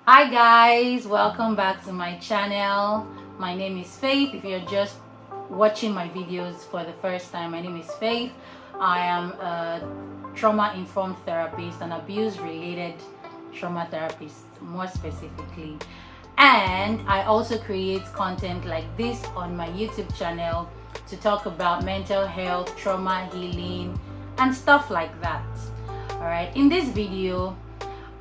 Hi guys, welcome back to my channel. My name is Faith. If you're just watching my videos for the first time, my name is Faith. I am a trauma-informed therapist, an abuse-related trauma therapist more specifically, and I also create content like this on my YouTube channel to talk about mental health, trauma healing, and stuff like that. Alright, in this video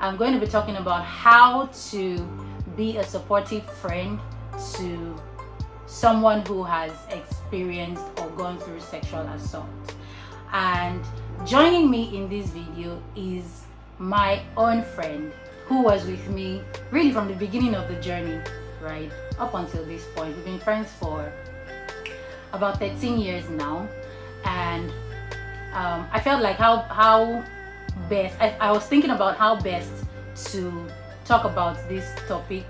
I'm going to be talking about how to be a supportive friend to someone who has experienced or gone through sexual assault. And joining me in this video is my own friend who was with me really from the beginning of the journey, right up until this point. We've been friends for about 13 years now, and I felt like how best I was thinking about how best to talk about this topic,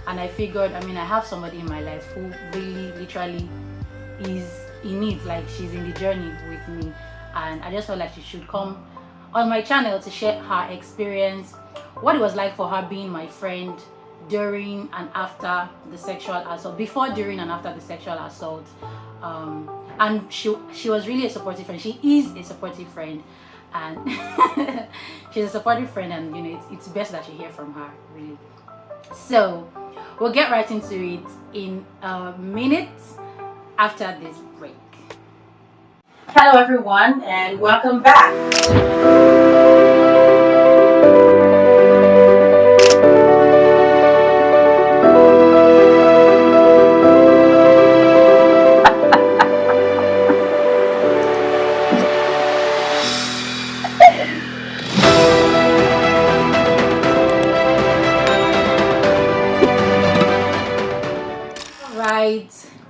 and I figured, I have somebody in my life who really literally is in it, like she's in the journey with me, and I just felt like she should come on my channel to share her experience, what it was like for her being my friend during and after the sexual assault, before, during, and after the sexual assault. And she was really a supportive friend. She is a supportive friend, and she's a supportive friend, and it's best that you hear from her, really. So we'll get right into it in a minute after this break. Hello everyone, and welcome back.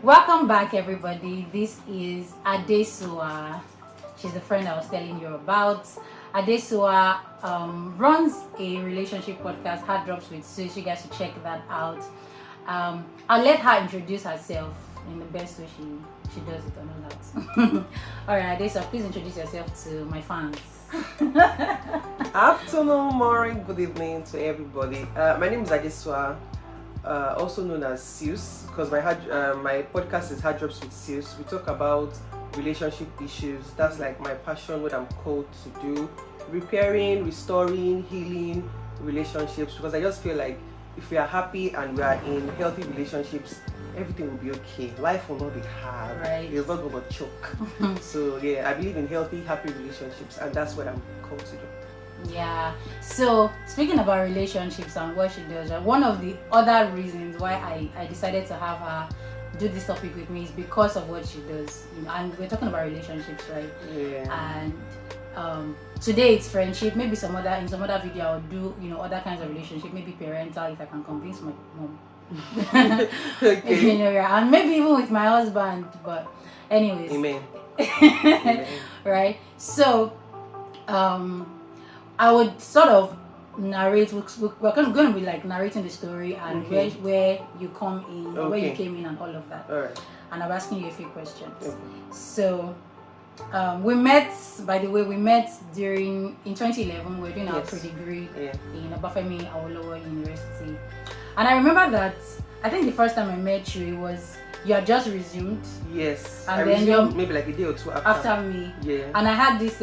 Welcome back everybody. This is Adesua. She's the friend I was telling you about. Adesua runs a relationship podcast, Hard Drops with Suess. You guys should check that out. I'll let her introduce herself in the best way she does it, or not. Alright, Adesua, please introduce yourself to my fans. Afternoon, morning, good evening to everybody. My name is Adesua, also known as Suess, because my podcast is Hard Drops with Suess. We talk about relationship issues. That's like my passion, what I'm called to do: repairing, restoring, healing relationships. Because I just feel like if we are happy and we are in healthy relationships, everything will be okay. Life will not be hard. Right. It's not going to choke. So yeah, I believe in healthy, happy relationships, and that's what I'm called to do. Yeah, so speaking about relationships and what she does, one of the other reasons why I decided to have her do this topic with me is because of what she does. And we're talking about relationships, right? Yeah. And today it's friendship. Maybe in some other video I'll do other kinds of relationship, maybe parental, if I can convince my mom. Okay. And maybe even with my husband. But anyways. Amen. Amen. Right? So I would sort of narrate. We're going to be like narrating the story and where you come in, where you came in, and all of that. All right. And I'm asking you a few questions. Okay. So we met. By the way, we met in 2011. We were doing our pre-degree in Obafemi Awolowo University, and I remember that. I think the first time I met you, it was you had just resumed. Yes. And I then resumed maybe like a day or two after me. Yeah. And I had this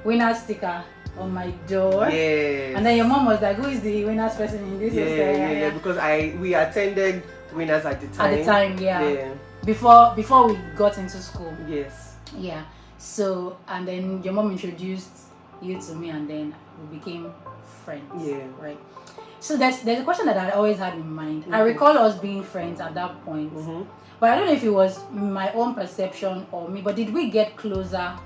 winner sticker on my door. Yes. And then your mom was like, "Who is the winners person in this?" Yeah. Because we attended winners at the time. At the time, yeah. Before we got into school. Yes. Yeah. So, and then your mom introduced you to me, and then we became friends. Yeah. Right. So there's a question that I always had in mind. I recall us being friends at that point, but I don't know if it was my own perception or me. But did we get closer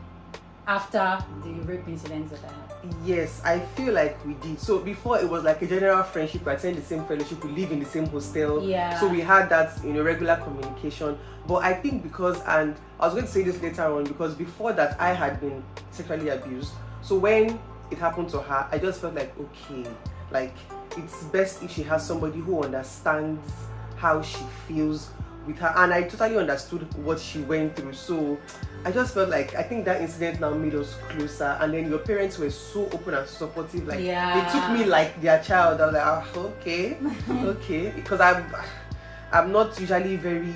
after the rape incidents that I had? Yes, I feel like we did. So before, it was like a general friendship. We attend the same fellowship, we live in the same hostel. Yeah. So we had that regular communication. But I think because, and I was going to say this later on, because before that I had been sexually abused. So when it happened to her, I just felt like, okay, like it's best if she has somebody who understands how she feels with her, and I totally understood what she went through. So I just felt like I think that incident now made us closer. And then your parents were so open and supportive. Like they took me like their child. I was like, okay, okay, because I'm not usually very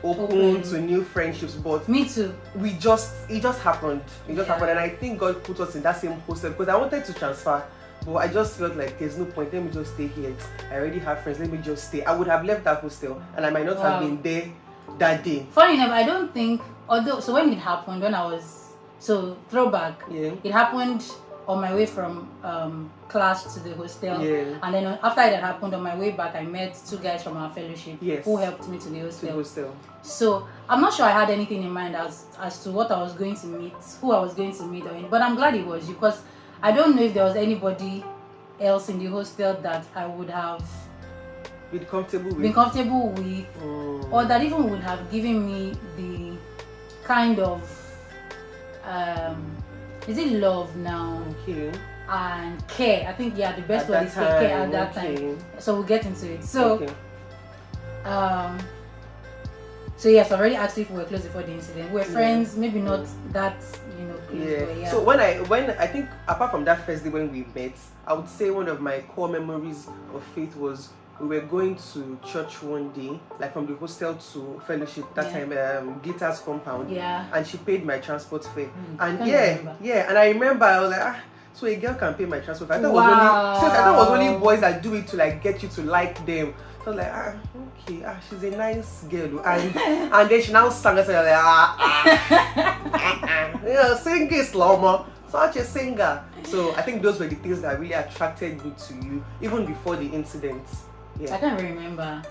open to new friendships, but me too. It just happened. It just happened, and I think God put us in that same hostel because I wanted to transfer. But I just felt like there's no point. Let me just stay here. I already have friends. Let me just stay. I would have left that hostel, and I might not have been there that day. Funny enough, I don't think. Although, so when it happened, when I was throwback, it happened on my way from class to the hostel, and then after it had happened on my way back, I met two guys from our fellowship who helped me to the hostel. So I'm not sure I had anything in mind as to what I was going to meet, who I was going to meet, but I'm glad it was you, because I don't know if there was anybody else in the hostel that I would have been comfortable with, or that even would have given me the kind of is it love now? And care. I think the best word is care at that time. So we'll get into it. So so yes, I already asked if we were close before the incident. We were friends, maybe not that close. So when I think apart from that first day when we met, I would say one of my core memories of Faith was we were going to church one day, like from the hostel to fellowship that time, Glitters compound. And she paid my transport fare. And and I remember I was like, so a girl can pay my transport fare. I thought it was only boys that do it to like get you to like them. So I was like, okay, she's a nice girl. And then she now sang us like, sing slow-mo. Such a singer. So I think those were the things that really attracted me to you, even before the incident. I can't remember.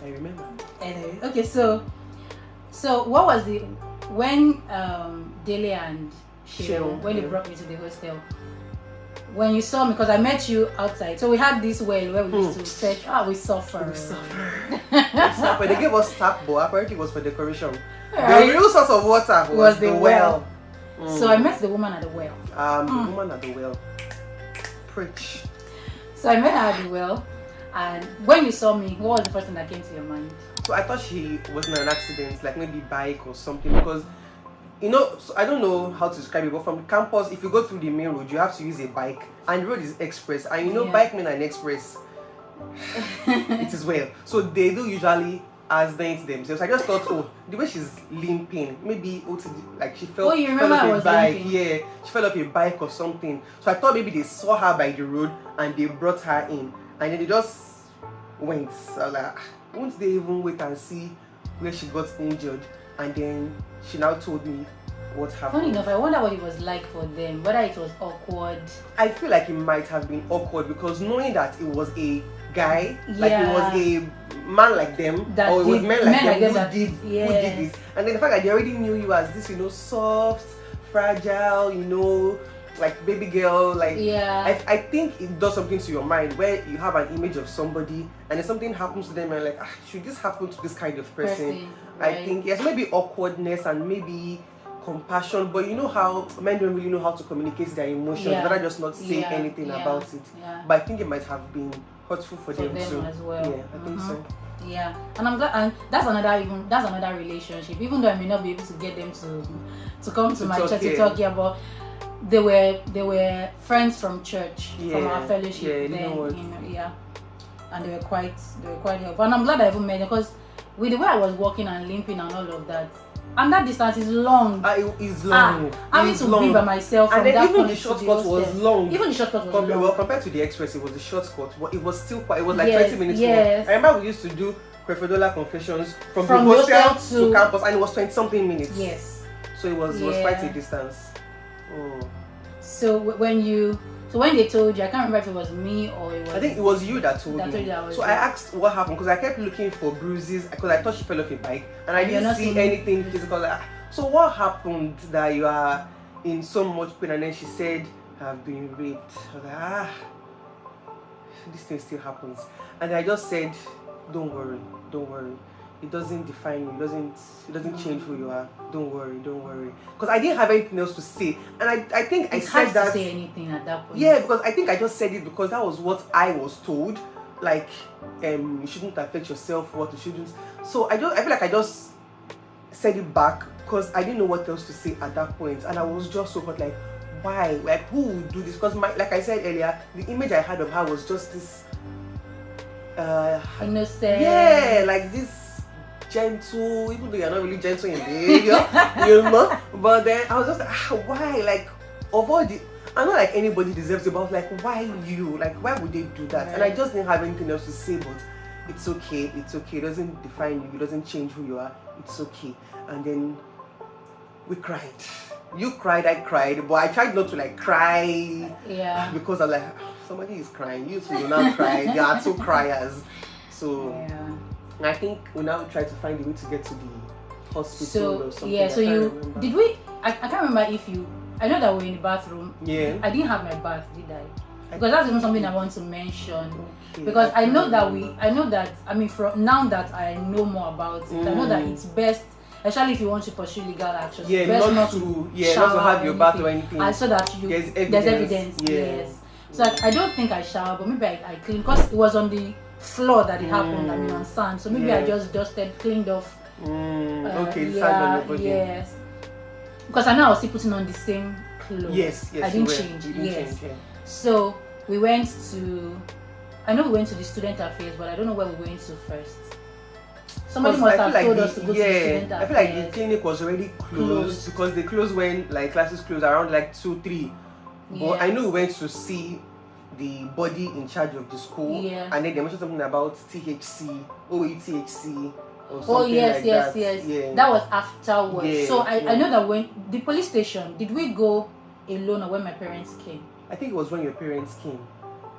I remember. Anyway, okay, so what was when Dele and Sheol, when they brought me to the hostel, when you saw me, because I met you outside, so we had this well where we used to search. We suffer. They gave us tap, but apparently it was for decoration. The real source of water was the well. So I met the woman at the well. The woman at the well. Preach. So I met her at the well, and when you saw me, what was the first thing that came to your mind? So I thought she was in an accident, like maybe bike or something, because so I don't know how to describe it, but from the campus, if you go through the main road, you have to use a bike, and the road is express, and bike mean an express. It is well. So they do usually accident themselves. I just thought, the way she's limping, maybe like she fell off a bike. Limping. Yeah, she fell off a bike or something. So I thought maybe they saw her by the road and they brought her in, and then they just went. So I was like, won't they even wait and see where she got injured? And then she now told me what happened. Funny enough, I wonder what it was like for them, whether it was awkward. I feel like it might have been awkward because knowing that it was a guy, like it was a man like them, or it was men like them who did this. And then the fact that they already knew you as this, soft, fragile, like baby girl, like I think it does something to your mind where you have an image of somebody and then something happens to them and like, should this happen to this kind of person? Right. I think yes, maybe awkwardness and maybe compassion, but you know how men don't really know how to communicate their emotions, better just not say anything about it. But I think it might have been hurtful for them too as well. Yeah, I think so. Yeah, and I'm glad, and that's another relationship. Even though I may not be able to get them to come to my church to talk here, but they were friends from church, from our fellowship. And they were quite helpful. And I'm glad I even met them, because with the way I was walking and limping and all of that, and that distance is long. It is long. Having to be by myself, and then even the shortcut was long. Even the shortcut was long. Well, compared to the express, it was a shortcut. It was still quite. It was like 20 minutes long. I remember we used to do Crefodola confessions from the hostel to campus, and it was 20-something minutes. Yes. So it was quite a distance. So when they told you, I can't remember if it was me or it was. I think it was you that told me. I asked what happened because I kept looking for bruises because I thought she fell off a bike and I didn't see anything physical. So what happened that you are in so much pain? And then she said, "I've been raped." I was like, this thing still happens. And I just said, "Don't worry. It doesn't define you. It doesn't change who you are. Don't worry. Because I didn't have anything else to say, and I think I said that. To say anything at that point. Yeah, because I think I just said it because that was what I was told, like you shouldn't affect yourself, what you shouldn't. So I feel like I just said it back because I didn't know what else to say at that point, and I was just so hot, like, why? Like, who would do this? Because like I said earlier, the image I had of her was just this innocent. Yeah, like this gentle, even though you're not really gentle in behavior, you know. But then I was just like, why? Like, of all the, I know like anybody deserves it, but I was like, why you? Like, why would they do that? Right. And I just didn't have anything else to say, but it's okay, it's okay. It doesn't define you, it doesn't change who you are. It's okay. And then we cried. You cried, I cried, but I tried not to like cry. Yeah. Because I'm like, somebody is crying. You two will not cry. They are two criers. So yeah. I think we now try to find a way to get to the hospital or something. Yeah. So did we? I can't remember if you. I know that we were in the bathroom. Yeah. I didn't have my bath, did I? Because that's even something I want to mention. Okay, because I know that I mean, from now that I know more about it, I know that it's best, especially if you want to pursue legal actions. Yeah, best not to have your bath or anything. And so that there's evidence. Yeah. Yes. So I don't think I showered, but maybe I cleaned, because it was on the floor that it happened. I mean, on sand. So maybe I just dusted, cleaned off. Okay, sand on your body. Yes. Because I know I was still putting on the same clothes. Yes. I didn't change. Yes. So we went to. I know we went to the student affairs, but I don't know where we went to first. Somebody must have told us to go to the student affairs. I feel like the clinic was already closed because they closed when like classes closed around like 2-3. But I know we went to see the body in charge of the school, and then they mentioned something about THC, OETHC. Oh yes. Yeah. That was afterwards. Yeah, so I know that when the police station, did we go alone or when my parents came? I think it was when your parents came,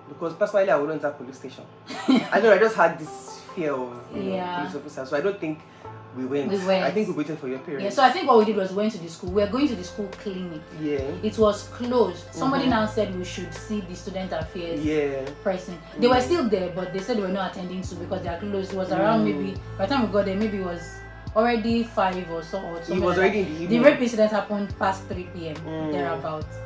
because personally I wouldn't at police station. I know I just had this fear of police officers, so I don't think we went. I think we waited for your parents. Yeah. So I think what we did was went to the school. We were going to the school clinic. Yeah. It was closed. Somebody now said we should see the student affairs person. They were still there, but they said they were not attending to because they are closed. It was around maybe by the time we got there, maybe it was already 5 or so. Or something. It was already in the evening. The rape incident happened past 3 p.m. thereabouts.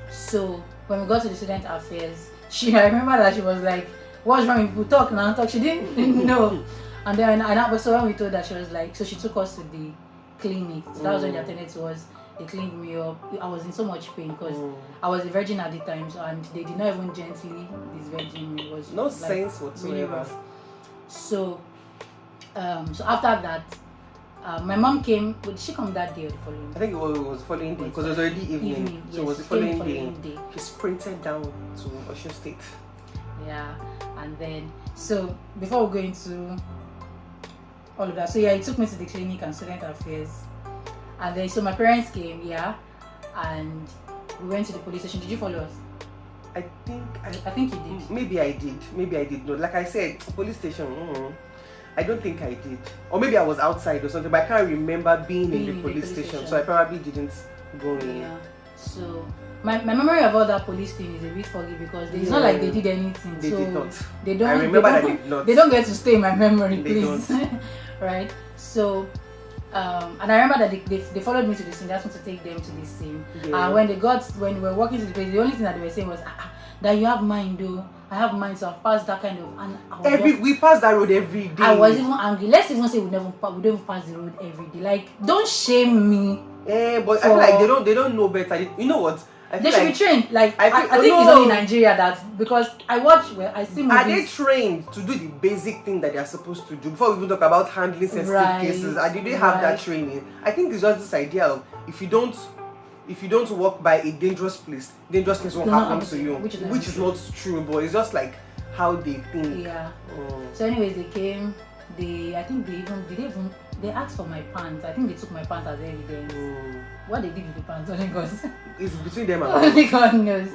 So when we got to the student affairs, I remember that she was like, "What's wrong? People talk now, talk." She didn't know. And then so when we told her, she was like, so she took us to the clinic. So that was when they attended to us. They cleaned me up. I was in so much pain because I was a virgin at the time, and they did not even gently disvirgin me. It was no sense whatsoever. Really rough. So after that, my mom came. Did she come that day or the following day? I think it was the following day because it was already evening. So it was the following day. She sprinted down to Osun State. Yeah, and then so before we go into all of that, so he took me to the clinic and student affairs, and then so my parents came, and we went to the police station. Did you follow us? I think you did. Maybe I did not. Like I said, police station. I don't think I did, or maybe I was outside or something. But I can't remember being in the police station, so I probably didn't go in. Yeah. So my memory of all that police thing is a bit foggy because it's not like they did anything. They did not. They don't. I remember that they did not. They don't get to stay in my memory, please. They don't. Right. So, and I remember that they followed me to the scene. They asked me to take them to the scene. Yeah. When we were walking to the place, the only thing that they were saying was that you have mind, though. I have mind, so I've passed that kind of. And we pass that road every day. I was even angry. Let's even say we don't pass the road every day. Like, don't shame me. Yeah, but I feel like they don't know better. You know what? They should be trained. Like I think it's only in Nigeria that, because I see movies. Are they trained to do the basic thing that they are supposed to do before we even talk about handling sensitive cases? Did they have that training? I think it's just this idea of if you don't walk by a dangerous place won't happen to you, which is not true. But it's just like how they think. Yeah. So anyways, they came. They asked for my pants. I think they took my pants as evidence. What they did with the pants, only God. It's between them and only God knows.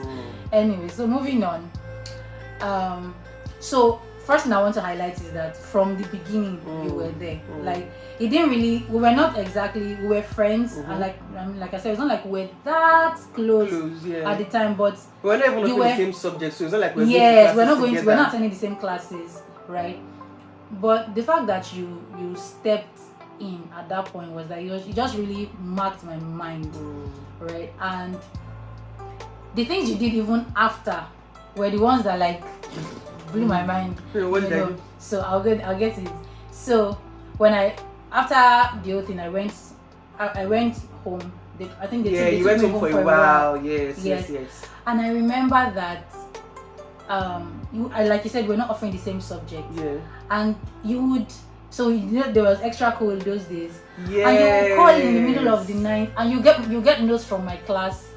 Anyway, so moving on. So first thing I want to highlight is that from the beginning you were there. Like it didn't really. We were friends, and like I said, it's not like we're that close at the time, but we're not even on the same subject, so it's not like we're we're not attending the same classes, right? But the fact that you stepped in at that point was that it just really marked my mind, right? And the things you did even after were the ones that like blew my mind. What did I do? So I'll get it. So when after the whole thing, I went home. I think you went home for a while. Yes. And I remember that like you said, we're not offering the same subject. Yeah. And you would, so there was extra code those days. Yes. And you would call in the middle of the night, and you get notes from my class,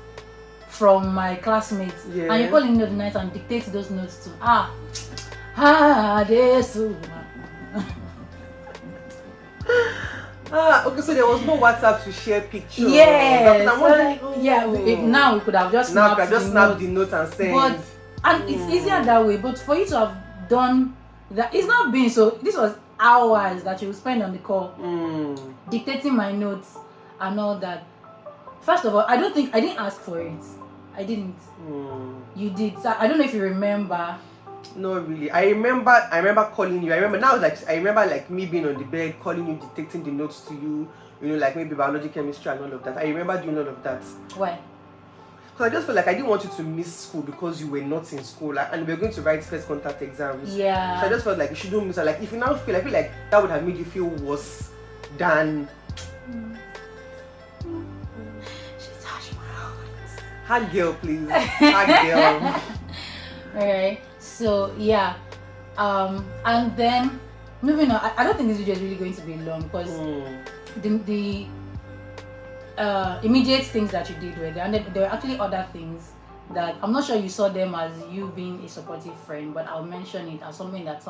from my classmates, Yeah. and you call in the middle of the night and dictate those notes to this. Okay, so there was no WhatsApp to share pictures. Yes. So Now we could have just snapped the note and send. And it's easier that way. But for you to have done that, it's not been so. This was hours that you would spend on the call, dictating my notes and all that. First of all, I didn't ask for it. I didn't. You did. So I don't know if you remember. No, really. I remember calling you. I remember like me being on the bed, calling you, dictating the notes to you. You know, like maybe biology, chemistry, and all of that. I remember doing all of that. Why? Because I just felt like I didn't want you to miss school because you were not in school, like, and we were going to write first contact exams. Yeah. So I just felt like you shouldn't miss it. Like if you now feel, I feel like that would have made you feel worse than. She's touched my heart. Hard girl, please. Hard girl. Alright. So yeah. And then moving on. I don't think this video is really going to be long because the immediate things that you did were there, and there were actually other things that I'm not sure you saw them as you being a supportive friend, but I'll mention it as something that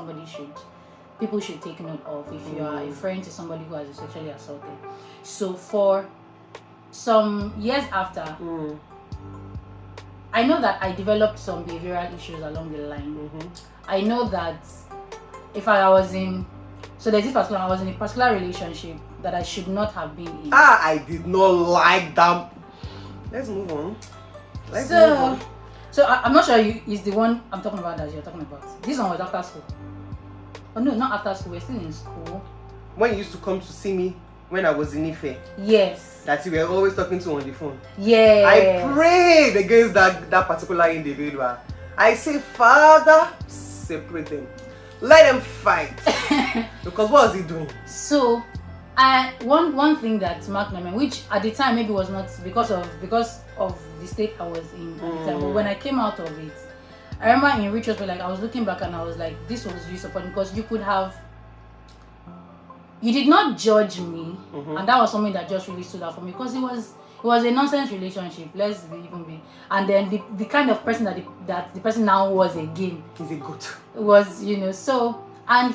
people should take note of if you are a friend to somebody who has been sexually assaulted. So for some years after, I know that I developed some behavioral issues along the line. I know that if I was in a particular relationship that I should not have been in. I did not like that. Let's move on. So I'm not sure is the one I'm talking about that you're talking about. This one was after school. Oh no, not after school. We're still in school. When you used to come to see me when I was in Ife. Yes. That you were always talking to on the phone. Yeah. I prayed against that particular individual. I say, Father, separate them. Let them fight. Because what was he doing? So, one thing that marked my mind, which at the time maybe was not because of the state I was in at the time, but when I came out of it, I remember in retrospect, like I was looking back and I was like, this was you supporting, because you did not judge me, and that was something that just really stood out for me, because it was a nonsense relationship. Let's even be, and then the kind of person that the person now was again. He's a goat. Was, so, and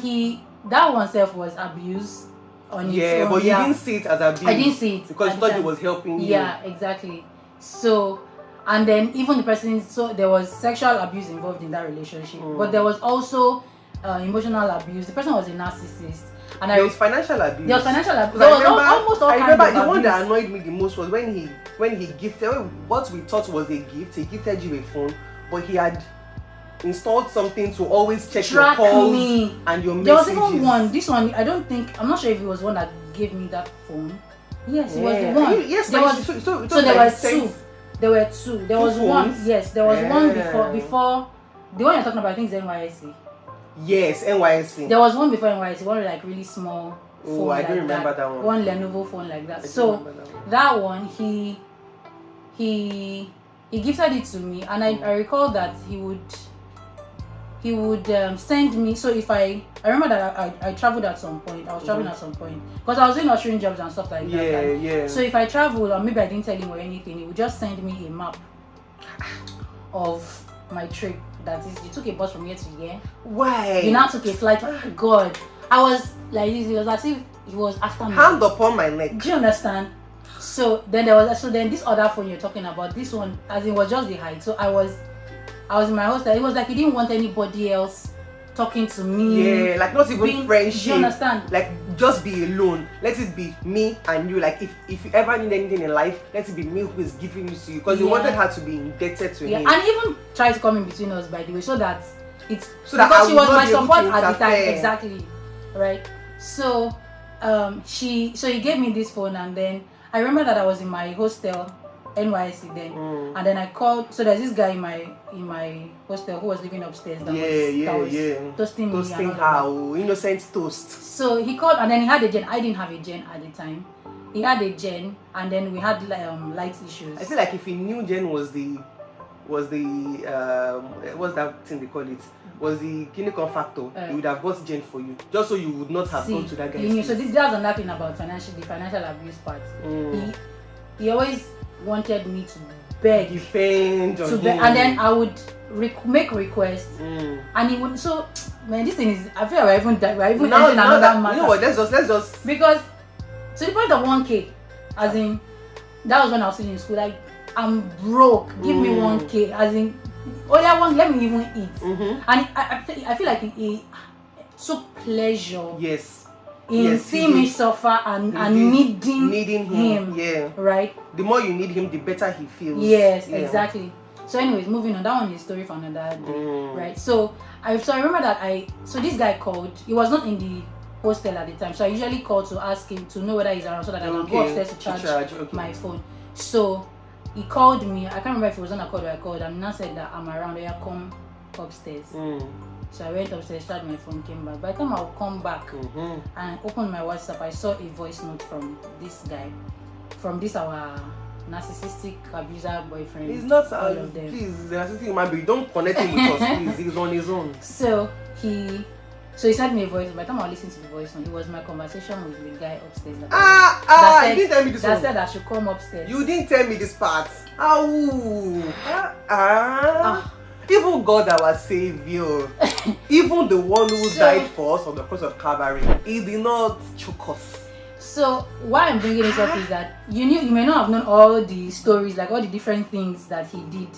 that one self was abuse on its own. But you didn't see it as abuse. I didn't see it because you thought it was helping you. Yeah, exactly. So, and then even the person, so there was sexual abuse involved in that relationship, but there was also emotional abuse. The person was a narcissist. And there was financial abuse. There was financial abuse. There was almost all kinds of abuse. I remember the one that annoyed me the most was when he gifted what we thought was a gift. He gifted you a phone, but he had installed something to always check your calls and your messages. There was even one. This one, I'm not sure if it was one that gave me that phone. Yes, it was the one. Yes, there was. So there were two. There were two. There was one. Yes, there was one before. The one you're talking about, I think, is NYSC. Yes, NYSC. There was one before NYSC, one like really small phone. Oh, I don't remember that one. One Lenovo phone like that. So that one, he gifted it to me, and I recall that he would send me. So if I remember that I traveled at some point. I was traveling at some point because I was doing ushering jobs and stuff like that. Yeah. So if I traveled, or maybe I didn't tell him or anything, he would just send me a map of my trip. That is, you took a bus from here to here. Why? You now took a flight. God, I was like this. It was as if he was after me. Hand upon my neck. Do you understand? So then this other phone you're talking about. This one, as it was just the height. So I was in my hostel. It was like he didn't want anybody else talking to me. Yeah, like not even friendship. Do you understand? Like just be alone. Let it be me and you. Like if you ever need anything in life, let it be me who is giving it to you. Because he wanted her to be indebted to him. And even tried to come in between us, by the way, so that because she was my support at the time. Exactly. Right. So he gave me this phone, and then I remember that I was in my hostel NYSC then, and then I called. So there's this guy in my hostel who was living upstairs. That was toasting me. Toasting how innocent toast. So he called, and then he had a gen. I didn't have a gen at the time. He had a gen, and then we had light issues. I feel like if he knew gen was the what's that thing they call it? Was the clinical factor, he would have bought gen for you, just so you would not have gone to that guy. So that's another thing about the financial abuse part. He always wanted me to beg, depend on him, and then I would make requests, and he would. So man, this thing is. I feel like we're even now, another matter. You know what? Let's just because to the point of 1K, as in that was when I was still in school. Like I'm broke. Give me 1K, as in. Let me even eat. And I feel like he took pleasure. Yes. In seeing me suffer and needing him. Yeah. Right. The more you need him, the better he feels. Yes, exactly. So, anyways, moving on. That one is a story for another day. Right. So I remember that so this guy called. He was not in the hostel at the time. So I usually call to ask him to know whether he's around so that I can go upstairs to charge my phone. So he called me. I can't remember if it was on a call or I called, and now said that I'm around. Yeah, come upstairs. So I went upstairs, charged my phone, came back. By the time I would come back and opened my WhatsApp, I saw a voice note from this guy, from this our narcissistic abuser boyfriend. He's not all of them. Please, the narcissistic human being. Don't connect him with us, please. He's on his own. So he sent me a voice. By the time I listened to the voice note, it was my conversation with the guy upstairs. You didn't tell me this that said I should come upstairs. You didn't tell me this part. Even God, our Savior, even the one who died for us on the cross of Calvary, he did not choke us. So why I'm bringing this up is that you may not have known all the stories, like all the different things that he did,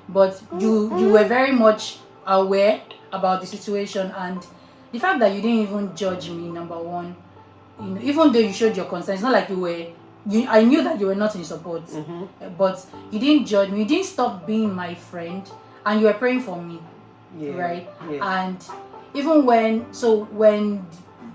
but you were very much aware about the situation, and the fact that you didn't even judge me, number one, even though you showed your concern, it's not like I knew that you were not in support, but you didn't judge me. You didn't stop being my friend, and you were praying for me, right? Yeah. And even when I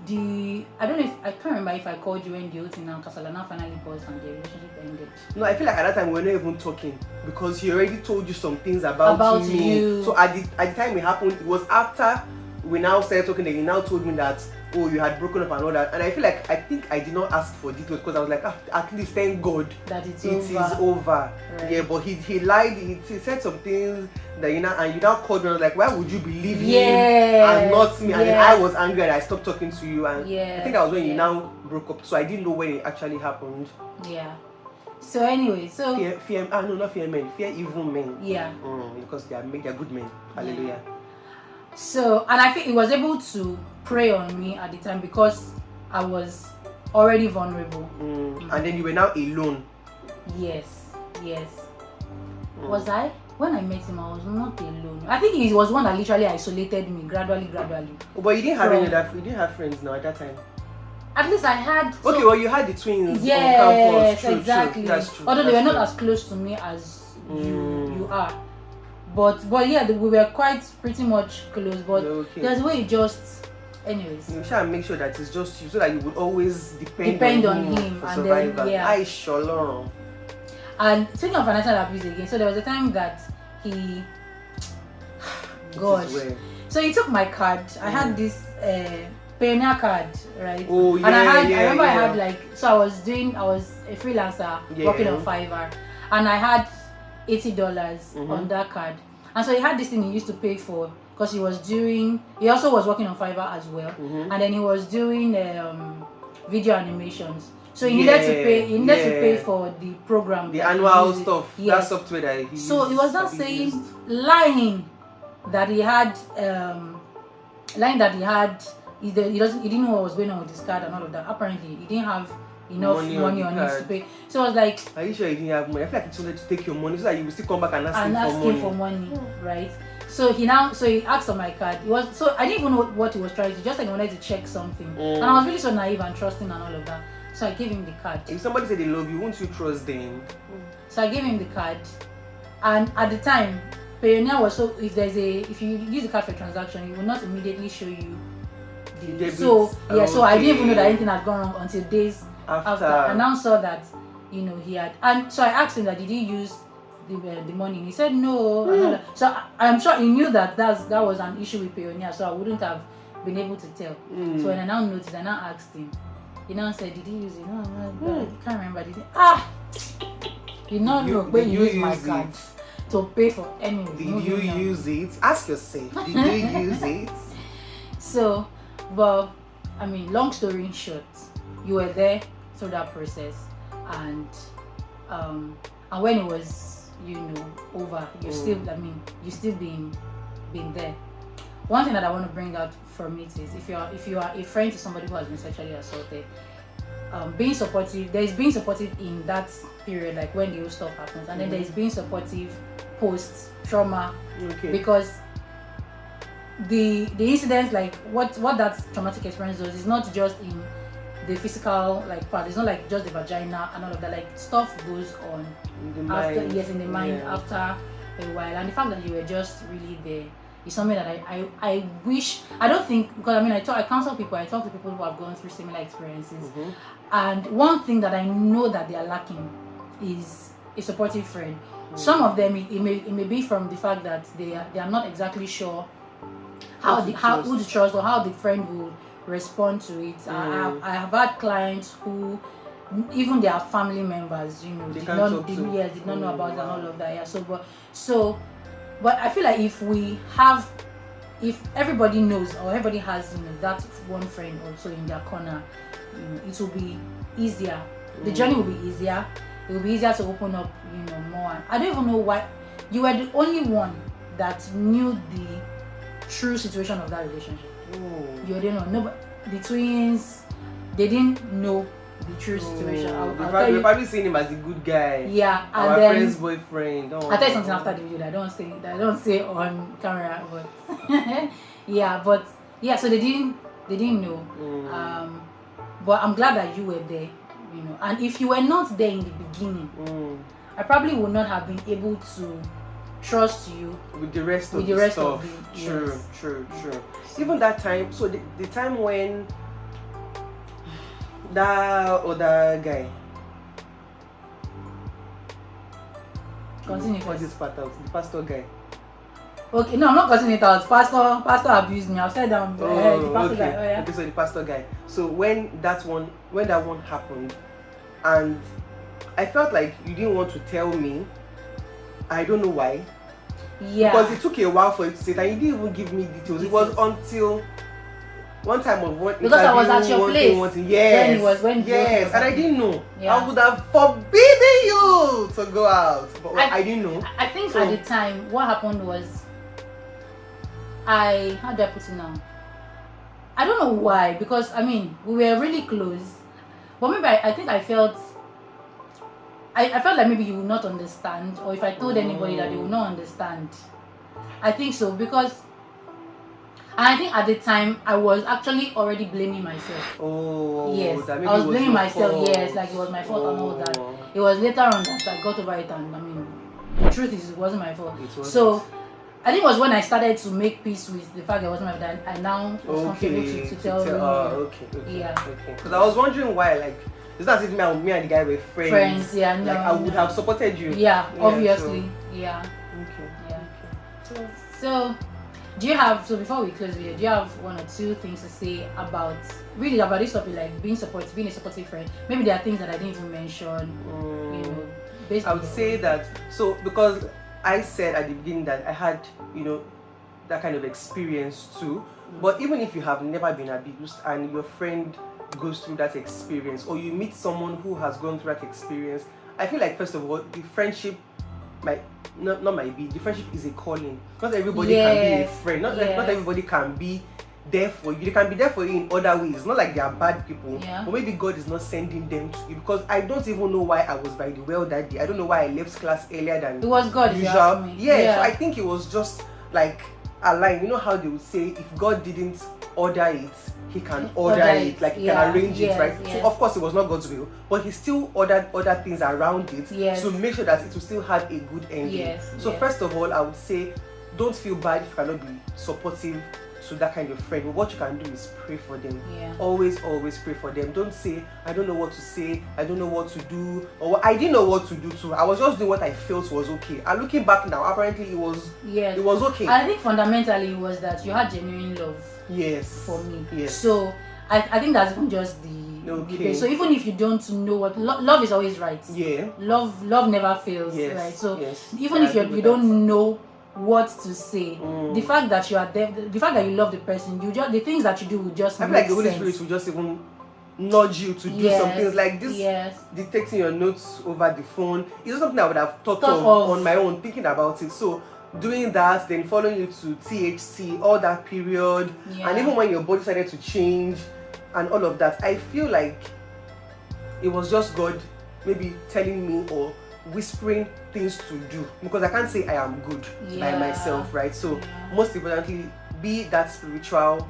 can't remember if I called you when the Otina Casalana finally paused and the relationship ended. No, I feel like at that time we were not even talking because he already told you some things about me. You. So at the time it happened, it was after we now started talking that he now told me that you had broken up and all that, and I feel like I think I did not ask for details because I was like, at least thank God that it is over. Right. Yeah, but he lied. He said some things that and you now called me. I was like, why would you believe him and not me? And then I was angry and I stopped talking to you. And I think that was when you now broke up. So I didn't know when it actually happened. Yeah. So anyway, fear not fear men, fear evil men. Yeah. Because they are good men. Hallelujah. So, and I think he was able to prey on me at the time because I was already vulnerable. And then you were now alone. Yes. Was I? When I met him, I was not alone. I think he was one that literally isolated me gradually. Oh, but you didn't have you didn't have friends now at that time. At least I had. Okay, well you had the twins on campus. Yes, exactly. True. That's true. Although they were not as close to me as you are. But yeah, we were pretty much close. But there's a way anyways. You should make sure that it's just you so that you would always depend on him for survival. Then, And speaking of financial abuse again, so there was a time that he so he took my card. I had this Pioneer card, right? Oh yeah. And I remember I had I was a freelancer working on Fiverr, and I had $80 on that card. And so he had this thing he used to pay for because he also was working on Fiverr as well. And then he was doing video animations. So he needed to pay for the program. The annual stuff. That software that he used. So he was not lying that he had he didn't know what was going on with his card and all of that. Apparently he didn't have enough money on it to pay. So I was like, are you sure you didn't have money? I feel like he wanted to take your money so that you will still come back and ask him for money. Right? So he asked on my card. I didn't even know what he was trying to do. Just like he wanted to check something. And I was really so naive and trusting and all of that. So I gave him the card. If somebody said they love you, won't you trust them? So I gave him the card, and at the time, Pioneer was if you use the card for a transaction, it will not immediately show you the debit. So I didn't even know that anything had gone wrong until days after. I now saw that you know, he had, and so I asked him that did he use the money, and he said no. So I'm sure he knew that that was an issue with Pioneer, so I wouldn't have been able to tell. So when I now noticed, I now asked him. He now said, did he use it? No, I can't remember. Did he? You not know when you use my card to pay for anything. Did you use it? Ask yourself. Did you use it? So, but I mean, long story short, you were there through that process, and when it was, you know, over, you still, I mean, you still been there. One thing that I want to bring out from it is if you are a friend to somebody who has been sexually assaulted, being supportive. There is being supportive in that period, like when the whole stuff happens, and then there is being supportive post trauma, because the incidents, like what that traumatic experience does is not just in the physical like part. It's not like just the vagina and all of that. Like stuff goes on in the mind after a while, and the fact that you were just really there is something that I wish. I don't think, because I mean I counsel people, I talk to people who have gone through similar experiences, and one thing that I know that they are lacking is a supportive friend. Some of them it may be from the fact that they are not exactly sure who to trust or how the friend will respond to it. I have had clients who even their family members, you know, did not know about it and all of that. Yeah. But I feel like if everybody knows or everybody has, you know, that one friend also in their corner, you know, it will be easier. The journey will be easier. It will be easier to open up, you know, more. I don't even know why you were the only one that knew the true situation of that relationship. You didn't know. No, the twins, they didn't know the true situation. We're probably seeing him as a good guy. Yeah, and our then friend's boyfriend. I'll tell you something after the video that I don't say on camera, but yeah, so they didn't know. But I'm glad that you were there, you know. And if you were not there in the beginning, I probably would not have been able to trust you with the rest of the True. Even that time, so the time when that other guy, continue. What's this part out? The pastor guy. Okay, no, I'm not cutting it out. Pastor abused me. I've said the pastor guy. Oh, yeah. Okay, so the pastor guy. So when that one happened, and I felt like you didn't want to tell me. I don't know why. Yeah. Because it took you a while for you to say that. You didn't even give me details. It was until one time of one. Because I was at your place. Yes. Yes, and I didn't know. Yeah. I would have forbidden you to go out, but I didn't know. I think at the time, what happened was, how do I put it now? I don't know why, because I mean we were really close, but maybe I think I felt like maybe you would not understand, or if I told anybody that they would not understand. I think so, because I think at the time I was actually already blaming myself. Yes, I was blaming myself. Fault. Yes, like it was my fault and all that. It was later on that I got over it, and I mean, the truth is it wasn't my fault. So I think it was when I started to make peace with the fact that it wasn't my fault. I now was comfortable to tell you. Because I was wondering why, like. It's not as if me and the guy were friends. Yeah, no. Like I would have supported you. Yeah, obviously. So, do you have? So before we close the video, do you have one or two things to say about this topic, like being a supportive friend? Maybe there are things that I didn't even mention. You know, I would say that. So because I said at the beginning that I had, you know, that kind of experience too. But even if you have never been abused and your friend goes through that experience, or you meet someone who has gone through that experience, I feel like first of all the friendship the friendship is a calling. Not everybody can be a friend. Not everybody can be there for you. They can be there for you in other ways. Not like they are bad people, but maybe God is not sending them to you. Because I don't even know why I was by the well that day. I don't know why I left class earlier than it was God usual. So I think it was just like a line. You know how they would say if God didn't order it, he can order it, like he can arrange it, right? So of course it was not God's will, but he still ordered other things around it to make sure that it will still have a good ending. So first of all, I would say don't feel bad if you cannot be supportive to that kind of friend, but what you can do is pray for them. Yeah. Always pray for them. Don't say, I don't know what to say, I don't know what to do, or I didn't know what to do too. I was just doing what I felt was okay. And looking back now, apparently it was okay. I think fundamentally it was that you had genuine love. Yes. For me. Yes. So I think that's even just the so even if you don't know what love is always right. Yeah. Love never fails. Yes. Right. So yes. even if you don't know what to say, the fact that you are there, the fact that you love the person, the things that you do will just I feel like the Holy Spirit will just even nudge you to do some things like this. Detecting your notes over the phone is something I would have thought of on my own, thinking about it. So doing that, then following you to THC, all that period, and even when your body started to change and all of that, I feel like it was just God maybe telling me or whispering things to do, because I can't say I am good by myself, right? So most importantly, be that spiritual,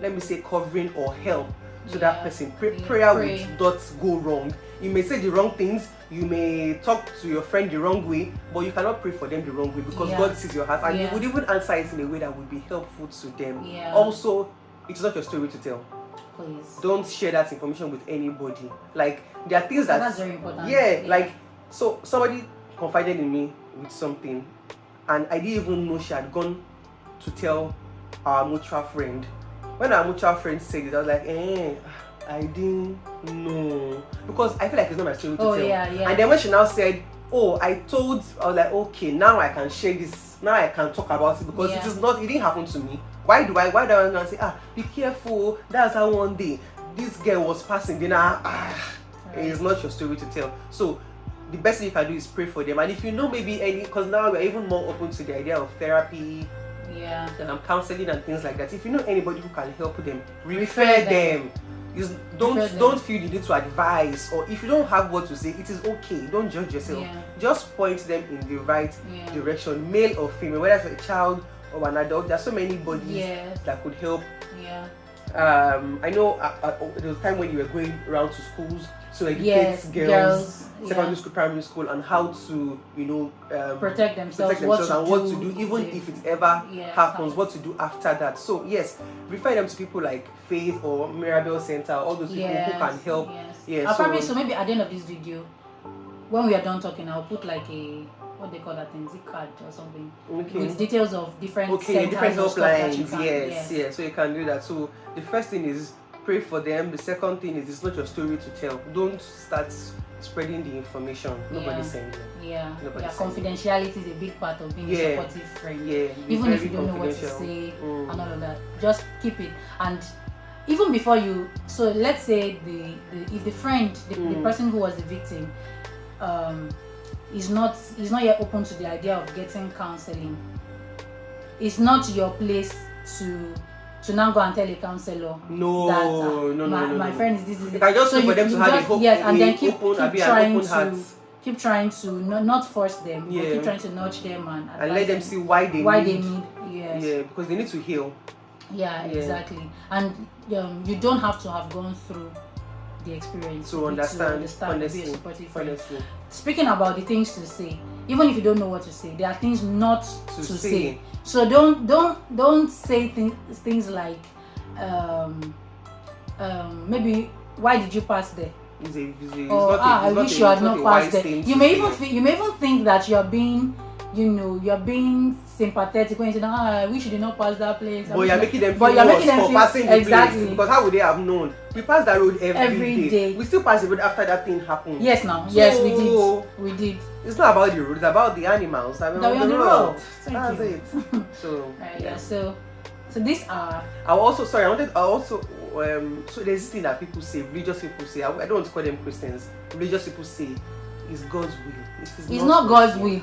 let me say, covering or help to that person. Prayer will not go wrong. You may say the wrong things, you may talk to your friend the wrong way, but you cannot pray for them the wrong way, because God sees your heart, and He would even answer it in a way that would be helpful to them. Also, it's not your story to tell. Please don't share that information with anybody. Like, there are things that's very important. Like, so somebody confided in me with something, and I didn't even know she had gone to tell our mutual friend. When our mutual friend said it, I was like, I didn't know, because I feel like it's not my story to tell. And then when she now said, I was like, okay, now I can share this, now I can talk about it, because it didn't happen to me. Why do I want to say, be careful, that's how one day this girl was passing, then it's not your story to tell. So the best thing you can do is pray for them. And if you know maybe because now we're even more open to the idea of therapy, counseling and things like that. If you know anybody who can help them, refer them. Don't feel the need to advise, or if you don't have what to say, it is okay. Don't judge yourself. Just point them in the right direction, male or female, whether it's a child or an adult. There's so many bodies that could help. I know there was a time when you were going around to schools to educate girls, secondary school, primary school, and how to, protect themselves and what to do, even if it ever happens, what to do after that. So yes, refer them to people like Faith or Mirabel Center, all those people who can help. I'll probably, so maybe at the end of this video, when we are done talking, I'll put like a, what they call that thing, zip card or something, with details of different different helplines. So you can do that. So the first thing is pray for them. The second thing is, it's not your story to tell. Don't start spreading the information. Nobody's saying that. Confidentiality is a big part of being a supportive friend. Even if you don't know what to say and all of that, just keep it. And even before you, so let's say if the friend, the person who was the victim, is not yet open to the idea of getting counseling, it's not your place to now go and tell a counselor my friend is this. You can just for them to have a hope, and then keep trying to not force them, but keep trying to nudge them and let them see why they need because they need to heal. Exactly. And you don't have to have gone through the experience to understand honestly, be a supportive friend. Speaking about the things to say, even if you don't know what to say, there are things not to say. So don't say things like maybe, why did you pass there? I wish you had not passed there. You may even think that you're being sympathetic when you say, I wish you did not pass that place. But you're making them feel passing the place, because how would they have known? We pass that road every day. We still pass the road after that thing happened. We did. It's not about the road, it's about the animals. I mean, on the road. That's it. So so these are. So there's this thing that people say, religious people say. I don't want to call them Christians. Religious people say, it's God's will. It's not God's will.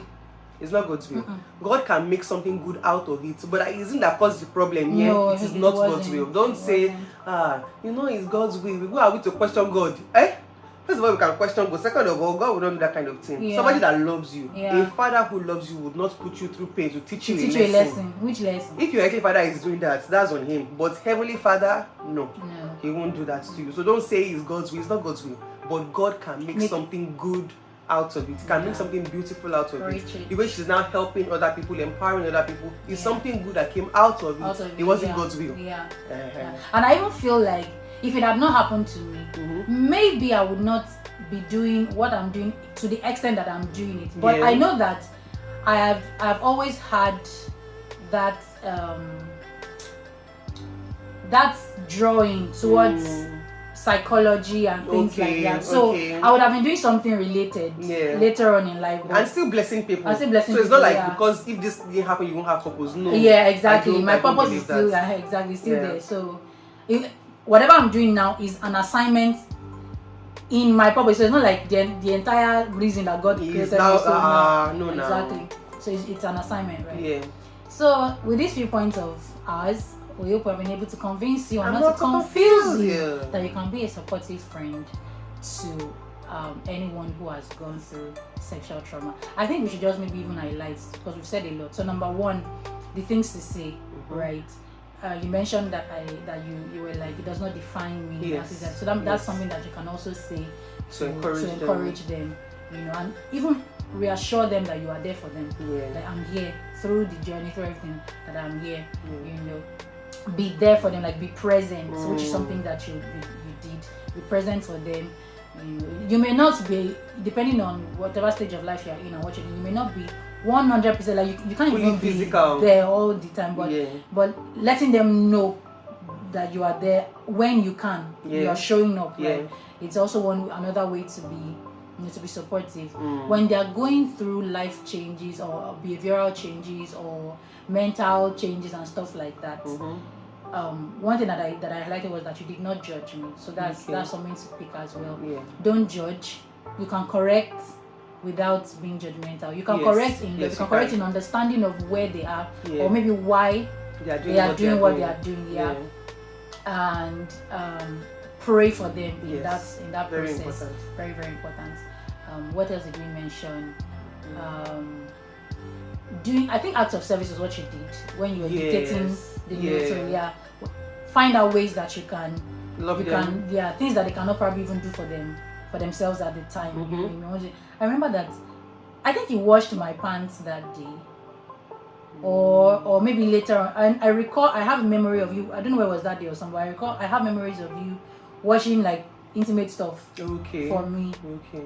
It's not God's will. God can make something good out of it, but isn't that cause the problem? No, it is not God's will. Don't say, it's God's will. Who are we to question God? First of all, we can question God. Second of all, God will not do that kind of thing. Somebody that loves you, a father who loves you, would not put you through pain to teach you a lesson. Which lesson? If your earthly father is doing that, that's on him. But Heavenly Father, no, he won't do that to you. So don't say it's God's will. It's not God's will. But God can make something good out of it. It can bring something beautiful out of Very it. true. The way she's now helping other people, empowering other people, is something good that came out of it. It wasn't God's will. Yeah. And I even feel like if it had not happened to me, maybe I would not be doing what I'm doing to the extent that I'm doing it. But I know that I've always had that that drawing towards psychology and things like that. So I would have been doing something related later on in life. And still blessing people. And still blessing so it's people, not like because if this didn't happen, you won't have purpose. No. Yeah, exactly. My purpose is still still there. So whatever I'm doing now is an assignment in my purpose. So it's not like the entire reason that God created me. No, exactly. So it's an assignment, right? Yeah. So with these few points of ours, we hope we've been able to convince you and not to confuse you that you can be a supportive friend to anyone who has gone through sexual trauma. I think we should just maybe even highlight, because we've said a lot. So number one, the things to say, right? You mentioned that you were like, it does not define me. Yes. So that's something that you can also say to encourage them, you know, and even reassure them that you are there for them. That I'm here through the journey, through everything, that I'm here, you know. Be there for them, like be present, which is something that you did. Be present for them. You may not be, depending on whatever stage of life you're in and what you're doing, you may not be 100% like you can't even be there all the time, but letting them know that you are there when you can, you are showing up. Right? It's also another way to be supportive when they are going through life changes or behavioral changes or mental changes and stuff like that. One thing that I highlighted was that you did not judge me, so that's something to pick as well. Don't judge. You can correct without being judgmental. You can correct in love. You can correct in understanding of where they are or maybe why they are doing what they are doing. And pray for them in that very process. Important. Very, very important. What else did we mention? I think acts of service is what you did when you were dictating the military. Find out ways that you can things that they cannot probably even do for themselves at the time. You know, I remember that I think you washed my pants that day, or maybe later on. And I recall I have a memory of you. I don't know where it was that day or something. I have memories of you washing like intimate stuff for me,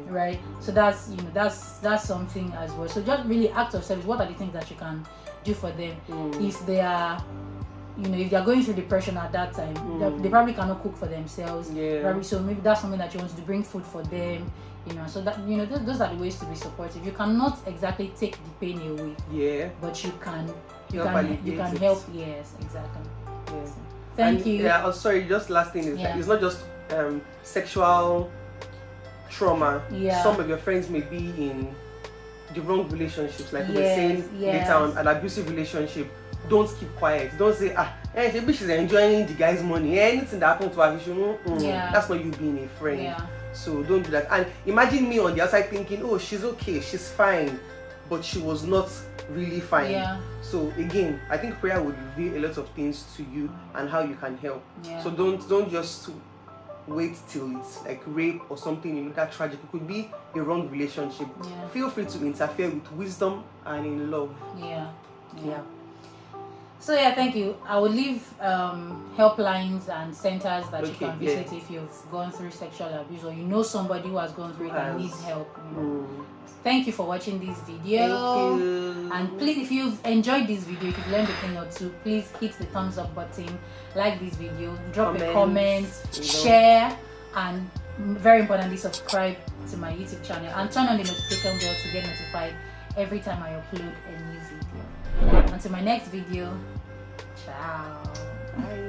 right? So that's that's something as well. So just really acts of service. What are the things that you can do for them if they are, if they are going through depression at that time? They probably cannot cook for themselves. So maybe that's something that you want to do, bring food for them. So that those are the ways to be supportive. You cannot exactly take the pain away. But you can help. Yes, exactly. Yes. Thank you. Yeah. Oh, sorry. Just last thing is that it's not just sexual trauma. Some of your friends may be in the wrong relationships, like we were saying later on, an abusive relationship. Don't keep quiet. Don't say, maybe she's enjoying the guy's money. Anything that happened to her, that's not you being a friend. So don't do that. And imagine me on the outside thinking, oh, she's okay, she's fine, but she was not really fine. So again, I think prayer would reveal a lot of things to you and how you can help. So don't just wait till it's like rape or something that tragic. It could be a wrong relationship. Feel free to interfere with wisdom and in love. So thank you. I will leave helplines and centers that you can visit if you've gone through sexual abuse or you know somebody who has gone through it and needs help. Thank you for watching this video. Thank you. And please, if you've enjoyed this video, if you've learned a thing or two, please hit the thumbs up button, like this video, drop a comment, share, and very importantly, subscribe to my YouTube channel and turn on the notification bell to get notified every time I upload a new video. Until my next video, ciao. Bye.